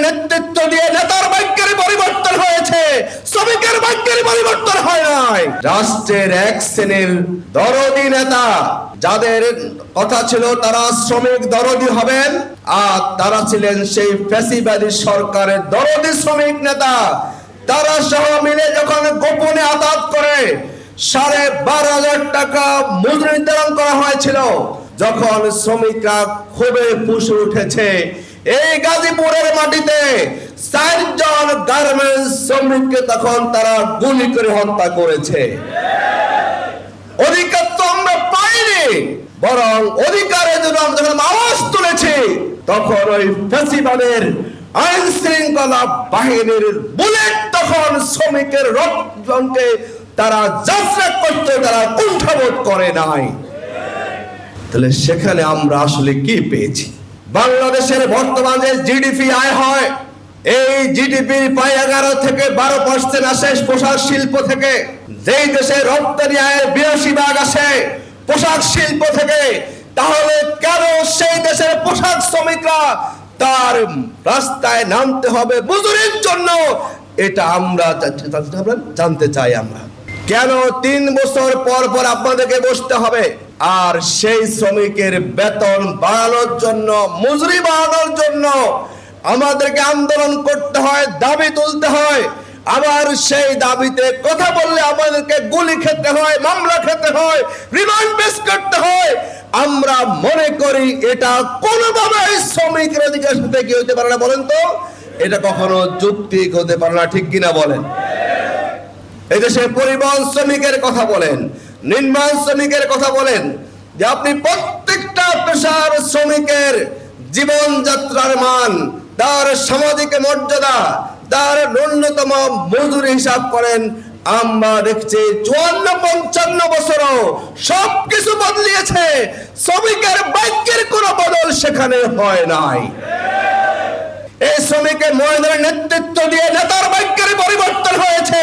নেতৃত্ব দিয়ে নেতার ভাগ্যের পরিবর্তন হয়েছে, শ্রমিকের ভাগ্যের পরিবর্তন হয় নাই। রাষ্ট্রের এক শ্রেণীর দরদি নেতা যাদের কথা ছিল তারা শ্রমিক দরদি হবেন, আর তারা ছিলেন সেই ফ্যাসিবাদী সরকারের দরদি শ্রমিক নেতা। তারা সহ মিলে যখন গোপনে আদালত করে 12,500 টাকা মজুরি নির্ধারণ করা হয়েছিল, যখন শ্রমিকরা ক্ষোভে ফুঁসে উঠেছে, এই গাজীপুরের মাটিতে 4 জন গার্মেন্টস শ্রমিককে তখন তারা গুলি করে হত্যা করেছে। অধিকার তো আমরা পাইনি, বরং অধিকারের জন্য আমরা যখন আওয়াজ তুলেছি, তখন ওই ফ্যাসিবাদের আইন শৃঙ্খলা বাহিনীর বুলেট তখন শ্রমিকের রক্তকে তারা যাত্রা করতে তারা কুণ্ঠাবোধ করে নাই। তাহলে সেখানে আমরা আসলে কি পেয়েছি? বাংলাদেশের বর্তমানে জিডিপি আয় হয়, এই জিডিপির প্রায় 11 থেকে 12% আসে পোশাক শিল্প থেকে। যেই দেশে রপ্তানি আয়ের 82% আসে পোশাক শিল্প থেকে, তাহলে কেন সেই দেশের পোশাক শ্রমিকরা তার রাস্তায় নামতে হবে মজুরির জন্য? এটা আমরা জানতে চাই। আমরা কেন 3 বছর পর পর আপনাদেরকে বসতে হবে? আর সেই শ্রমিকের বেতন বাড়ানোর জন্য, মজুরি বাড়ানোর জন্য আমাদেরকে আন্দোলন করতে হয়, দাবি তুলতে হয়। আবার সেই দাবিতে কথা বললে আমাদেরকে গুলি খেতে হয়, মামলা খেতে হয়, রিমান্ড পেশ করতে হয়। আমরা মনে করি এটা কোনোভাবেই শ্রমিকের অধিকার সাথে কি হতে পারে না? বলেন তো, এটা কখনো যৌক্তিক হতে পারে না, ঠিক কিনা বলেন? এদেশে পরিবহন শ্রমিকের কথা বলেন, নির্মাণ শ্রমিকের কথা বলেন, যে আপনি প্রত্যেকটা পেশার শ্রমিকের জীবনযাত্রার মান, তার সামাজিক মর্যাদা, তার ন্যূনতম মজুরি হিসাব করেন। আমরা দেখছি 54-55 বছরও সবকিছু বদলিয়েছে, শ্রমিকের ভাগ্যের কোনো বদল সেখানে হয় নাই। এই শ্রমিকের মহিলার নেতৃত্ব দিয়ে নেতার ভাগ্যের পরিবর্তন হয়েছে,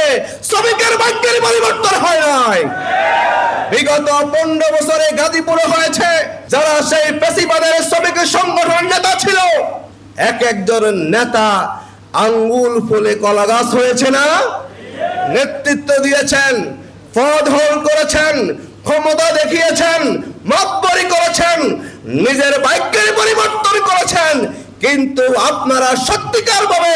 শ্রমিকের ভাগ্যের পরিবর্তন হয় নাই। বিগত 15 বছরে গাজীপুরে হয়েছে, যারা সেই ফ্যাসিবাদের শ্রমিক সংগঠনের নেতা ছিল, এক একজন নেতা আঙ্গুল ফুলে কলা গাছ হয়েছে না? নেতৃত্ব দিয়েছেন, পদ হোল্ড করেছেন, ক্ষমতা দেখিয়েছেন, মাতবরি করেছেন, নিজের ভাগ্যের পরিবর্তন করেছেন, কিন্তু আপনারা সত্যিকার ভাবে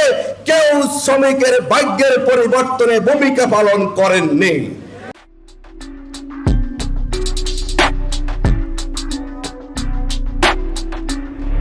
কেউ শ্রমিকের ভাগ্যের পরিবর্তনে ভূমিকা পালন করেননি।